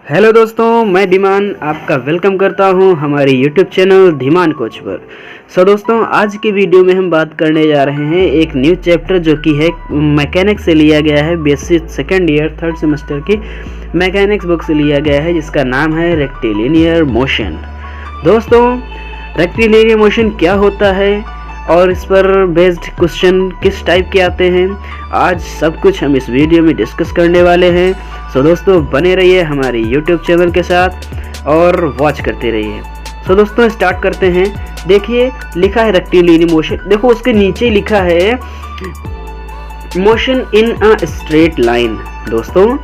Hello दोस्तों, मैं धीमान आपका वेलकम करता हूं हमारे यूट्यूब चैनल धीमान कोच पर। दोस्तों, आज की वीडियो में हम बात करने जा रहे हैं एक न्यू चैप्टर जो कि है मैकेनिक्स से लिया गया है। BSc second year third semester की मैकेनिक्स बुक से लिया गया है, जिसका नाम है रेक्टिलिनियर मोशन। दोस्तों, रेक्टिलिनियर मोशन क्या होता है और इस पर बेस्ड क्वेश्चन किस टाइप के आते हैं, आज सब कुछ हम इस वीडियो में डिस्कस करने वाले हैं। दोस्तों, बने रहिए हमारे यूट्यूब चैनल के साथ और वॉच करते रहिए। दोस्तों, स्टार्ट करते हैं। देखिए, लिखा है रेक्टिलिनियर मोशन। देखो, उसके नीचे लिखा है motion in a straight line. दोस्तों,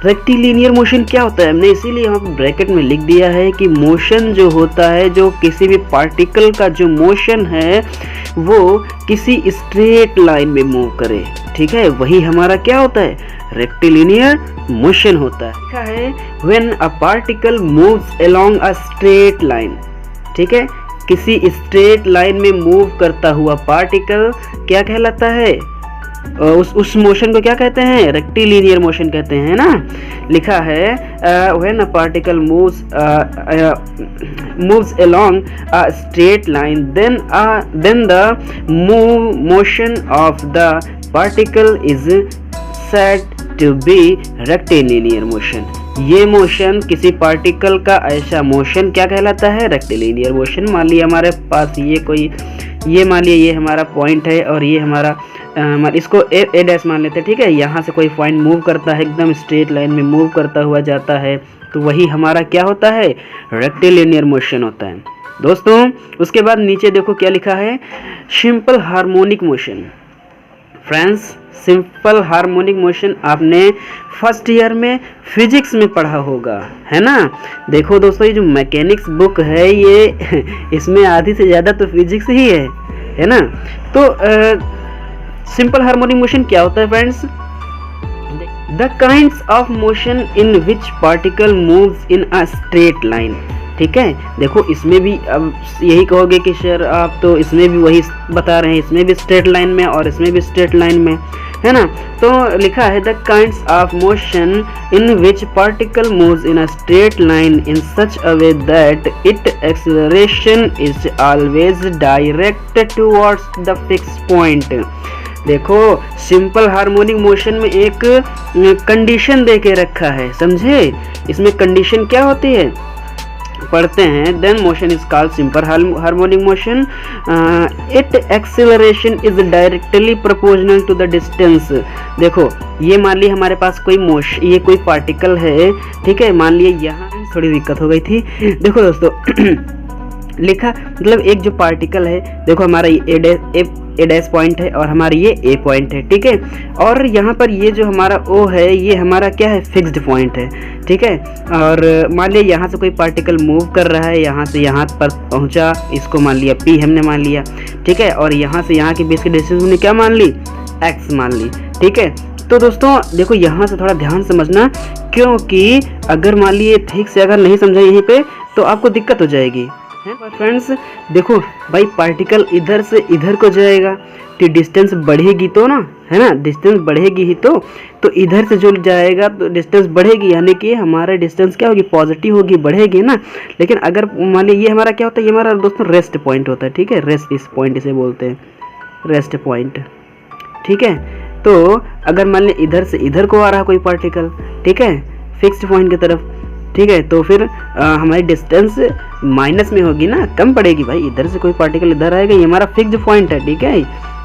रेक्टिलिनियर मोशन क्या होता है, हमने इसीलिए यहाँ पर ब्रैकेट में लिख दिया है कि मोशन जो होता है, जो किसी भी पार्टिकल का जो मोशन है वो किसी स्ट्रेट लाइन में मूव करे, ठीक है, वही हमारा क्या होता है, रेक्टिलिनियर मोशन होता है। लिखा है when a particle moves along a straight line, ठीक है, किसी स्ट्रेट लाइन में मूव करता हुआ पार्टिकल क्या कहलाता है, उस मोशन को क्या कहते हैं, रेक्टिलिनियर मोशन कहते हैं ना। लिखा है when a particle moves along a straight line then the motion of the particle is said to be rectilinear motion. ये मोशन किसी पार्टिकल का ऐसा मोशन क्या कहलाता है, रेक्टिलिनियर मोशन। मान लिया हमारे पास ये मान लिया ये हमारा पॉइंट है और ये हमारा इसको ए डैश मान लेते हैं, ठीक है। यहाँ से कोई पॉइंट मूव करता है, एकदम स्ट्रेट लाइन में मूव करता हुआ जाता है, तो वही हमारा क्या होता है, रेक्टिलिनियर मोशन होता है। दोस्तों, उसके बाद नीचे देखो क्या लिखा है, simple harmonic motion. Friends, simple harmonic motion आपने फर्स्ट ईयर में फिजिक्स में पढ़ा होगा, है ना। देखो दोस्तों, ये जो मैकेनिक्स बुक है ये इसमें आधी से ज़्यादा तो फिजिक्स ही है ना। तो सिंपल हार्मोनिक मोशन क्या होता है friends, the kinds of motion in which particle moves in a straight line, ठीक है। देखो, इसमें भी अब यही कहोगे कि सर आप तो इसमें भी वही बता रहे हैं, इसमें भी स्ट्रेट लाइन में और इसमें भी स्ट्रेट लाइन में, है ना। तो लिखा है the kinds of motion in which particle moves in a straight line in such a way that it acceleration is always direct towards the fix point. देखो, सिंपल हार्मोनिक मोशन में एक condition दे के रखा है, समझे। इसमें कंडीशन क्या होती है, पढ़ते हैं। Then motion is called simple harmonic motion, it acceleration is directly proportional to the distance. देखो, ये मान ली हमारे पास ये कोई पार्टिकल है, ठीक है। मान लिए यहाँ थोड़ी दिक्कत हो गई थी। देखो दोस्तों लिखा, मतलब एक जो पार्टिकल है, देखो हमारा ए डैश पॉइंट है और हमारी ये ए पॉइंट है, ठीक है। और यहाँ पर ये जो हमारा ओ है, ये हमारा क्या है, फिक्स्ड पॉइंट है, ठीक है। और मान लिया यहाँ से कोई पार्टिकल मूव कर रहा है, यहाँ से यहाँ पर पहुँचा, इसको मान लिया पी हमने मान लिया, ठीक है। और यहाँ से यहाँ के बीच की डिस्टेंस हमने क्या मान ली, एक्स मान ली, ठीक है। तो दोस्तों देखो, यहाँ से थोड़ा ध्यान समझना, क्योंकि अगर मान लीजिए ठीक से अगर नहीं समझा यहीं पे तो आपको दिक्कत हो जाएगी। फ्रेंड्स देखो भाई, पार्टिकल इधर से इधर को जाएगा तो डिस्टेंस बढ़ेगी तो ना, है ना, डिस्टेंस बढ़ेगी ही तो इधर से जो जाएगा तो डिस्टेंस बढ़ेगी, यानी कि हमारा डिस्टेंस क्या होगी, पॉजिटिव होगी, बढ़ेगी ना। लेकिन अगर मान लीजिए ये हमारा क्या होता है, ये हमारा दोस्तों रेस्ट पॉइंट होता है, ठीक है। रेस्ट इस पॉइंट इसे बोलते हैं, रेस्ट पॉइंट, ठीक है। तो अगर मान लीजिए इधर से इधर को आ रहा कोई पार्टिकल, ठीक है, फिक्स्ड पॉइंट की तरफ, ठीक है, तो फिर हमारी डिस्टेंस माइनस में होगी ना, कम पड़ेगी भाई। इधर से कोई पार्टिकल इधर आएगा, ये हमारा फिक्स्ड पॉइंट है, ठीक है,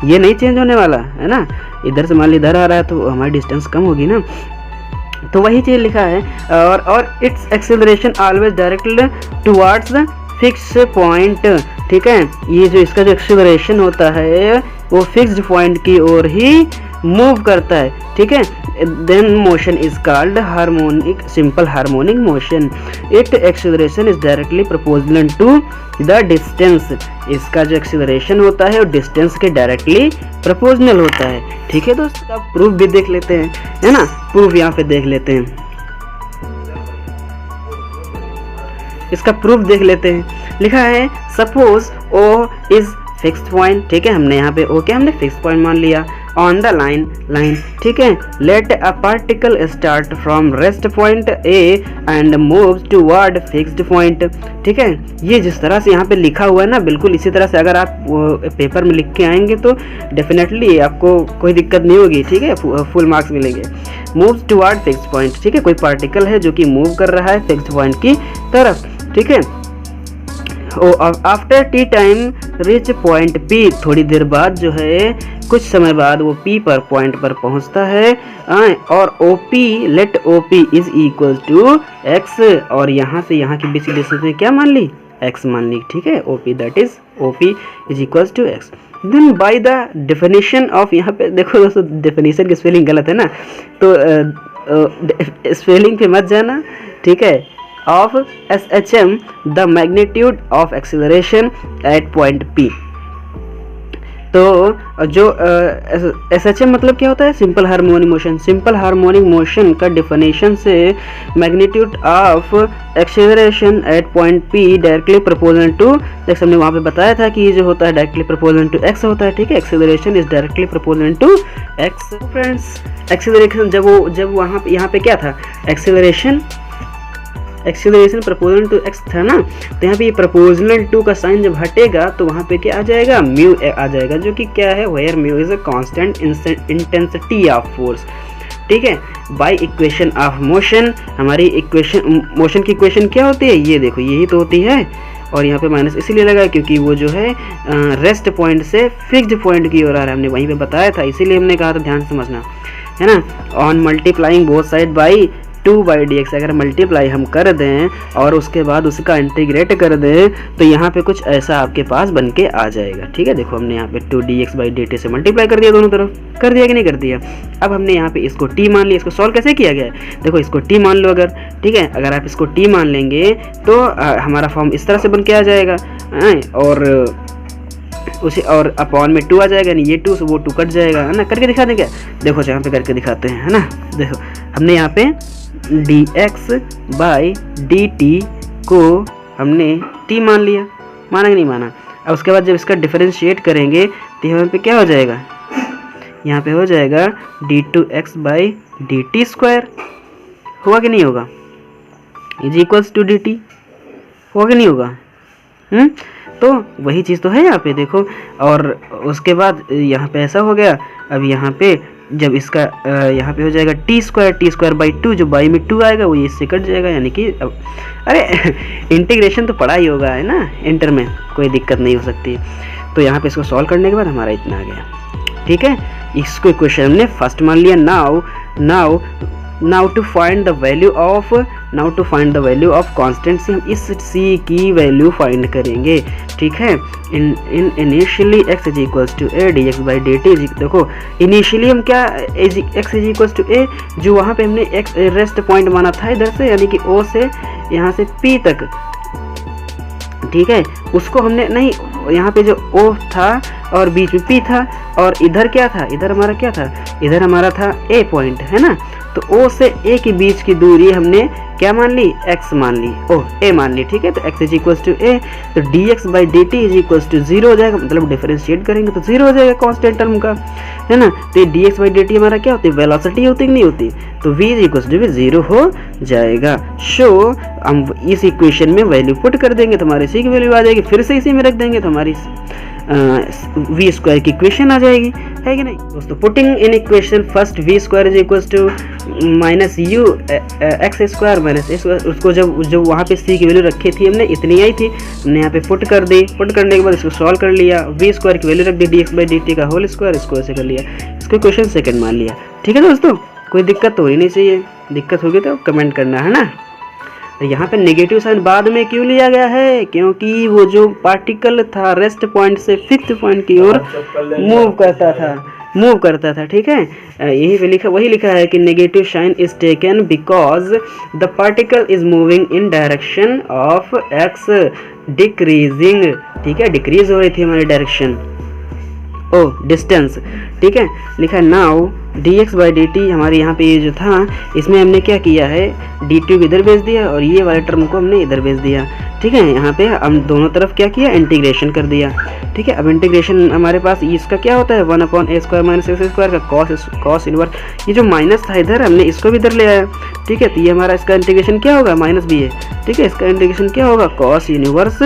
ये नहीं चेंज होने वाला है ना। इधर से मान ली इधर आ रहा है तो हमारी डिस्टेंस कम होगी ना, तो वही चीज़ लिखा है। और it's acceleration always direct towards the fix point, ठीक है। ये जो इसका जो एक्सेलरेशन होता है वो फिक्स्ड पॉइंट की ओर ही मूव करता है, ठीक है। Then motion is called harmonic, simple harmonic motion. It acceleration is directly proportional to the distance. इसका जो एक्सेलरेशन होता है वो डिस्टेंस के डायरेक्टली प्रोपोर्शनल होता है, ठीक है दोस्तों। अब प्रूफ भी देख लेते हैं, है ना, प्रूफ यहाँ पे देख लेते हैं, इसका प्रूफ देख लेते हैं। लिखा है suppose O is fixed point, ठीक है, हमने यहाँ पे ओ क्या हमने फिक्स पॉइंट मान लिया। ऑन द लाइन, ठीक है। Let a particle start from rest point A and move toward fixed point, ठीक है। ये जिस तरह से यहाँ पे लिखा हुआ है ना, बिल्कुल इसी तरह से अगर आप पेपर में लिख के आएंगे तो डेफिनेटली आपको कोई दिक्कत नहीं होगी, ठीक है, फुल मार्क्स मिलेंगे। मूव टुवर्ड फिक्स्ड पॉइंट, ठीक है, कोई पार्टिकल है जो कि मूव कर रहा है फिक्स्ड पॉइंट की तरफ, ठीक है। After T time rich point P, थोड़ी देर बाद जो है, कुछ समय बाद वो पी पर पॉइंट पर पहुंचता है, और O P, let O P is equal to X, और यहाँ से यहाँ की बीच की डिस्टेंस में क्या मान ली, एक्स मान ली, ठीक है। O P that is O P is equal to X. Then by the definition of, यहाँ पे देखो दोस्तों डेफिनेशन की स्पेलिंग गलत है ना, तो स्पेलिंग पे मत जाना, ठीक है। of SHM the magnitude of acceleration at point P, तो जो SHM मतलब क्या होता है, simple harmonic motion. Simple harmonic motion का डेफिनेशन से magnitude of acceleration at point P directly proportional to, जैसे हमने वहाँ पे बताया था कि ये जो होता है डायरेक्टली प्रोपोर्शनल टू x होता है, ठीक है। Acceleration is directly proportional to x। Friends acceleration जब वहाँ पे, यहाँ पे क्या था, एक्सेलरेशन प्रोपोर्शनल टू x था ना, तो यहाँ पे ये प्रोपोर्शनल टू का साइन जब हटेगा तो वहाँ पे क्या आ जाएगा, म्यू आ जाएगा, जो कि क्या है, where mu is a constant intensity of force, ठीक है। बाय इक्वेशन ऑफ मोशन, हमारी इक्वेशन मोशन की इक्वेशन क्या होती है, ये देखो यही तो होती है, और यहाँ पे माइनस इसीलिए लगा क्योंकि वो जो है रेस्ट पॉइंट से फिक्स्ड पॉइंट की ओर आ रहा है, हमने वहीं पे बताया था, इसीलिए हमने कहा था ध्यान समझना, है ना। On multiplying both side by 2/dx, अगर मल्टीप्लाई हम कर दें और उसके बाद उसका इंटीग्रेट कर दें तो यहाँ पे कुछ ऐसा आपके पास बन के आ जाएगा, ठीक है। देखो हमने यहाँ पे 2dx/dt से मल्टीप्लाई कर दिया, दोनों तरफ कर दिया कि नहीं कर दिया। अब हमने यहाँ पे इसको t मान लिया, इसको सॉल्व कैसे किया गया है, देखो इसको t मान लो अगर, ठीक है। अगर आप इसको t मान लेंगे तो हमारा फॉर्म इस तरह से बन के आ जाएगा, और उसी और अपॉन में 2 आ जाएगा, नहीं ये 2 से वो 2 कट जाएगा, है ना। करके दिखा दें क्या, देखो यहाँ पे करके दिखाते हैं, है ना। देखो हमने यहाँ पे dx/dt को हमने t मान लिया, माना कि नहीं माना। अब उसके बाद जब इसका डिफरेंशिएट करेंगे तो यहाँ पे क्या हो जाएगा, यहाँ पे हो जाएगा d2x/dt², होगा कि नहीं होगा, इज इक्वल्स टू dt, होगा कि नहीं होगा, तो वही चीज़ तो है यहाँ पे देखो। और उसके बाद यहाँ पे ऐसा हो गया, अब यहाँ पे जब इसका यहाँ पे हो जाएगा t²/2, जो बाई में 2 आएगा वो इससे कट जाएगा, यानी कि अब अरे इंटीग्रेशन तो पढ़ा ही होगा, है ना, इंटर में कोई दिक्कत नहीं हो सकती। तो यहाँ पे इसको सॉल्व करने के बाद हमारा इतना आ गया, ठीक है। इसको इक्वेशन हमने फर्स्ट मान लिया। Now to find the value of constant से हम इस c की वैल्यू फाइंड करेंगे, ठीक है। In initially x is equals to a dx/dt, देखो इनिशियली हम क्या x is equals to a, जो वहाँ पे हमने x रेस्ट पॉइंट माना था इधर से, यानी कि o से यहाँ से p तक, ठीक है। उसको हमने नहीं, यहाँ पे जो O था और बीच में P था, और इधर क्या था, इधर हमारा क्या था, इधर हमारा था A पॉइंट, है ना। तो O से A के बीच की दूरी हमने क्या मान ली, x मान ली, A मान ली, ठीक है। तो x is equals to A, तो dx/dt इज इक्वल्स टू 0 हो जाएगा, मतलब डिफरेंशिएट करेंगे तो 0 हो जाएगा कांस्टेंट टर्म का, है ना। तो dx/dt हमारा क्या होती है, वेलोसिटी होती कि नहीं होती, तो v इज इक्वल्स टू 0 हो जाएगा। सो हम इस इक्वेशन में वैल्यू पुट कर देंगे तो हमारी c की वैल्यू आ जाएगी, फिर से इसी में रख देंगे तो हमारी v² की इक्वेशन आ जाएगी, है कि नहीं दोस्तों। Putting in equation first v² is equals to minus u x² minus a², उसको जब वहाँ पे c की वैल्यू रखी थी हमने, इतनी आई थी, हमने यहाँ पे पुट कर दी, पुट करने के बाद इसको सॉल्व कर लिया, v² की वैल्यू रख दी dx/dt का होल स्क्वायर, इसको ऐसे कर लिया, इसको क्वेश्चन सेकंड मान लिया, ठीक है दोस्तों। कोई दिक्कत तो हो ही नहीं चाहिए, दिक्कत होगी तो कमेंट करना, है ना। यहाँ पे नेगेटिव साइन बाद में क्यों लिया गया है, क्योंकि वो जो पार्टिकल था रेस्ट पॉइंट से फिक्स्ड पॉइंट की ओर मूव करता था, ठीक है। यही पे लिखा, वही लिखा है कि negative sign is taken because the particle is moving in direction of x decreasing, ठीक है, डिक्रीज हो रही थी हमारी डायरेक्शन, डिस्टेंस, ठीक है। लिखा है नाउ dx बाई dt हमारे यहाँ पे ये जो था इसमें हमने क्या किया है, dt को इधर भेज दिया और ये वाले टर्म को हमने इधर भेज दिया। ठीक है, यहाँ पे हम दोनों तरफ क्या किया, इंटीग्रेशन कर दिया। ठीक है, अब इंटीग्रेशन हमारे पास इसका क्या होता है, 1/a² माइनस x² का कॉस इनवर्स, ये जो माइनस था इधर हमने इसको भी इधर ले आया। ठीक है, तो ये हमारा इसका इंटीग्रेशन क्या होगा, माइनस भी है। ठीक है, इसका इंटीग्रेशन क्या होगा, cos inverse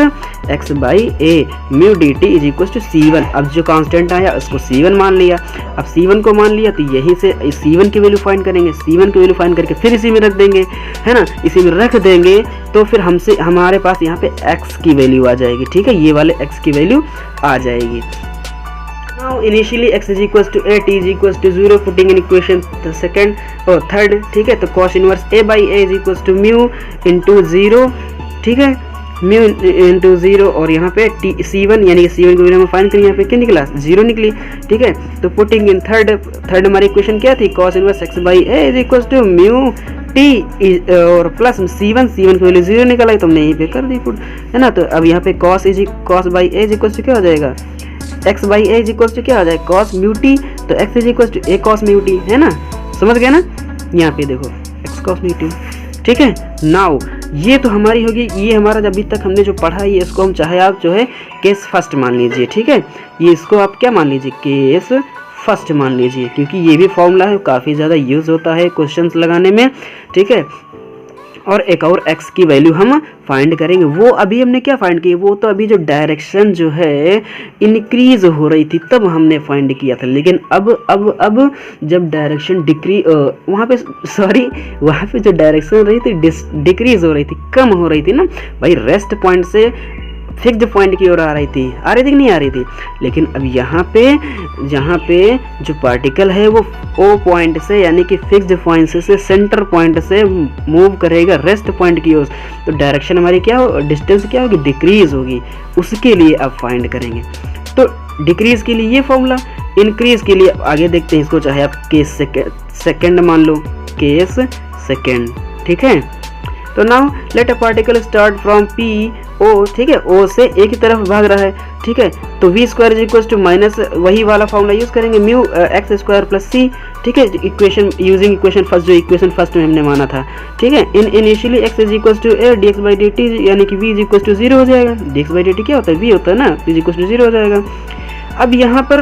x by A mu D T is equal to C1। अब जो कांस्टेंट आया उसको C1 मान लिया। अब C1 को मान लिया तो यहीं से C1 की वैल्यू फाइंड करेंगे, C1 की वैल्यू फाइंड करके फिर इसी में रख देंगे, है ना। इसी में रख देंगे तो फिर हमारे पास यहाँ पे x की वैल्यू आ जाएगी। ठीक है, ये वाले x की वैल्यू आ जाएगी। Now initially x is equals to a, t is equals to 0, putting in equation the second और third। ठीक है, तो cos inverse a by a is equals to mu into 0। ठीक है, म्यू इंटू 0 और यहाँ पे C1 यानी कि C1 की वैल्यू हम फाइंड करें, यहाँ पे क्या निकला, 0 निकली। ठीक है, तो पुटिंग इन थर्ड हमारी इक्वेशन क्या थी, cos inverse x by a is equals to mu t और प्लस C1 की वैल्यू 0 निकल आई तो हमने यहीं पे कर दी पुट, है ना। तो अब यहाँ पे cos by a is equals to क्या हो जाएगा, x by a is equals to क्या हो जाएगा, cos म्यू t, तो x is equals to a cos mu t, है ना। समझ गए ना, यहाँ पे देखो x cos म्यू t। ठीक है, नाउ ये तो हमारी होगी, ये हमारा अभी तक हमने जो पढ़ा है इसको हम चाहे आप जो है केस फर्स्ट मान लीजिए। ठीक है, ये इसको आप क्या मान लीजिए, केस फर्स्ट मान लीजिए, क्योंकि ये भी फॉर्मूला है, काफ़ी ज़्यादा यूज़ होता है क्वेश्चंस लगाने में। ठीक है, और एक और x की वैल्यू हम फाइंड करेंगे। वो अभी हमने क्या फाइंड की, वो तो अभी जो डायरेक्शन जो है इंक्रीज हो रही थी तब हमने फाइंड किया था, लेकिन अब जब डायरेक्शन वहाँ पे जो डायरेक्शन रही थी डिक्रीज हो रही थी, कम हो रही थी ना भाई, रेस्ट पॉइंट से फिक्स्ड पॉइंट की ओर आ रही थी कि नहीं आ रही थी। लेकिन अब यहाँ पे जो पार्टिकल है वो ओ पॉइंट से यानी कि फिक्स्ड पॉइंट से सेंटर पॉइंट से मूव करेगा रेस्ट पॉइंट की ओर, तो डायरेक्शन हमारी क्या हो, डिस्टेंस क्या होगी, डिक्रीज होगी। उसके लिए अब फाइंड करेंगे, तो डिक्रीज के लिए ये फॉर्मूला, इंक्रीज के लिए आगे देखते हैं इसको, चाहे आप केस सेकेंड मान लो, केस सेकेंड। ठीक है, तो now let a particle start from P O. ठीक है, ओ से ए की तरफ भाग रहा है। ठीक है, तो V square is equal to minus वही वाला फॉर्मूला यूज करेंगे, mu X square plus C. ठीक है, इक्वेशन यूजिंग इक्वेशन फर्स्ट, जो इक्वेशन फर्स्ट में हमने माना था। ठीक है, initially X is equal to A D X by D T यानी कि वी इज इक्वल टू 0 हो जाएगा। D X by D T क्या होता है, वी होता है ना, इज इक्वल टू 0 हो जाएगा। अब यहाँ पर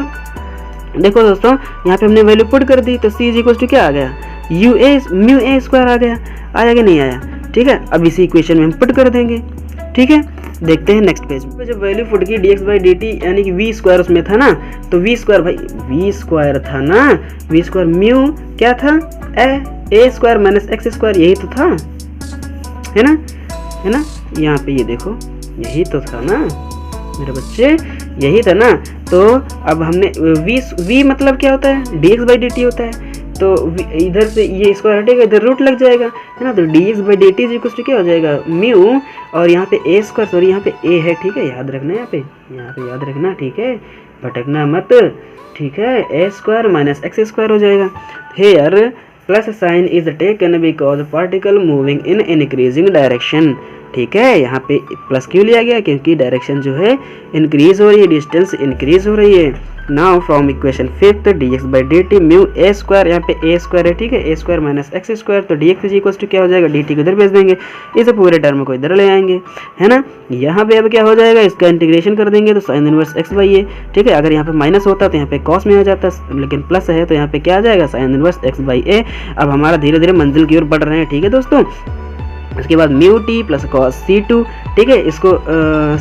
देखो दोस्तों, यहाँ पे हमने वैल्यू पुट कर दी, तो सी इज इक्वल टू क्या आ गया, u a mu a square आ गया, आया कि नहीं आया। ठीक है, अब इसी इक्वेशन में हम पुट कर देंगे। ठीक है, देखते हैं नेक्स्ट पेज में। जब वैल्यू पुट की dx बाई dt यानी कि v स्क्वायर उसमें था ना, तो v स्क्वायर भाई v स्क्वायर था ना, v स्क्वायर म्यू क्या था, a square minus x square, यही तो था, है ना। यहाँ पे ये देखो, यही तो था ना मेरे बच्चे, यही था ना। तो अब हमने v मतलब क्या होता है, dx बाई dt होता है, तो इधर से ये स्क्वायर हटेगा, इधर रूट लग जाएगा, है ना। तो dx by dt is equal to क्या हो जाएगा, म्यू, और यहाँ पे a स्क्वायर, सॉरी यहाँ पे a है। ठीक है, याद रखना, यहाँ पे याद रखना, ठीक है, भटकना मत। ठीक है, a square minus x square हो जाएगा। Here plus sign is taken because particle moving in increasing direction. ठीक है, यहाँ पे प्लस क्यों लिया गया, क्योंकि डायरेक्शन जो है इंक्रीज हो रही है, डिस्टेंस इंक्रीज हो रही है। Now from equation fifth dx by dt mu a square, यहाँ पे a स्क्वायर है। ठीक है, a square minus x square, तो dx इज इक्वल टू क्या हो जाएगा, dt को इधर भेज देंगे, इस पूरे टर्म को इधर ले आएंगे, है ना। यहाँ पे अब क्या हो जाएगा, इसका इंटीग्रेशन कर देंगे तो साइन इनवर्स x बाई ए। ठीक है, अगर यहाँ पे माइनस होता तो यहाँ पे कॉस में आ जाता, लेकिन प्लस है तो यहाँ पे क्या आ जाएगा, साइन इनवर्स x बाई ए। अब हमारा धीरे धीरे मंजिल की ओर बढ़ रहे हैं। ठीक है दोस्तों, उसके बाद mu T plus cos C2। ठीक है, इसको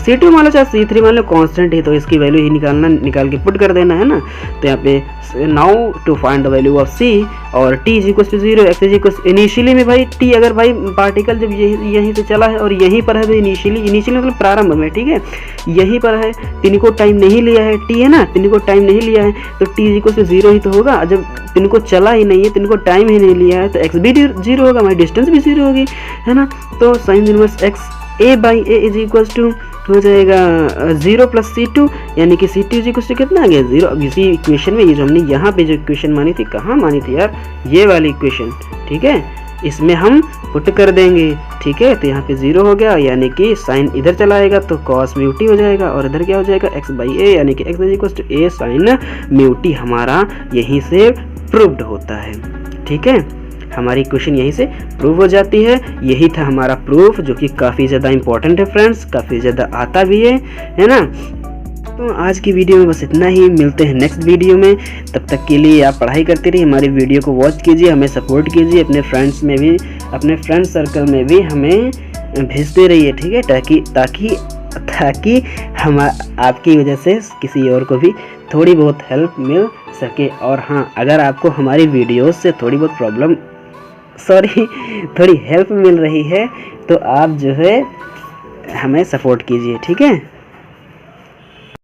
C2 मान लो चाहे C3 मान लो, कांस्टेंट है तो इसकी वैल्यू ही निकाल के पुट कर देना, है ना। तो यहाँ पे now to find the value of C और t is equal to 0, x is equal initially में भाई t, अगर भाई पार्टिकल जब यहीं से चला है और यहीं पर है तो इनिशियली मतलब प्रारंभ में, ठीक है, यहीं पर है, तिनको टाइम नहीं लिया है, t है ना, तिनको टाइम नहीं लिया है तो t इज इक्वल टू 0 ही तो होगा। जब तिनको चला ही नहीं है, तिनको टाइम ही नहीं लिया है, तो x भी 0 होगा, हमारी डिस्टेंस भी 0 होगी, है ना। तो sine inverse x a by A is equal to हो जाएगा 0 प्लस C2 यानी कि C2 इज इक्वल टू कितना आ गया, 0। अब इसी इक्वेशन में ये जो हमने यहाँ पे जो इक्वेशन मानी थी, कहाँ मानी थी यार, ये वाली इक्वेशन। ठीक है, इसमें हम पुट कर देंगे। ठीक है, तो यहाँ पे 0 हो गया यानी कि साइन इधर चला आएगा तो कॉस म्यू टी हो जाएगा, और इधर क्या हो जाएगा, x बाई ए यानी कि x is equal to a sine mu T हमारा यहीं से प्रूव्ड होता है। ठीक है, हमारी क्वेश्चन यहीं से प्रूव हो जाती है। यही था हमारा प्रूफ, जो कि काफ़ी ज़्यादा इंपॉर्टेंट है फ्रेंड्स, काफ़ी ज़्यादा आता भी है ना। तो आज की वीडियो में बस इतना ही, मिलते हैं नेक्स्ट वीडियो में। तब तक के लिए आप पढ़ाई करते रहिए, हमारी वीडियो को वॉच कीजिए, हमें सपोर्ट कीजिए, अपने फ्रेंड्स में भी, अपने फ्रेंड सर्कल में भी हमें भेजते रहिए। ठीक है, ताकि हम आपकी वजह से किसी और को भी थोड़ी बहुत हेल्प मिल सके। और हाँ, अगर आपको हमारी वीडियोस से थोड़ी हेल्प मिल रही है तो आप जो है हमें सपोर्ट कीजिए। ठीक है।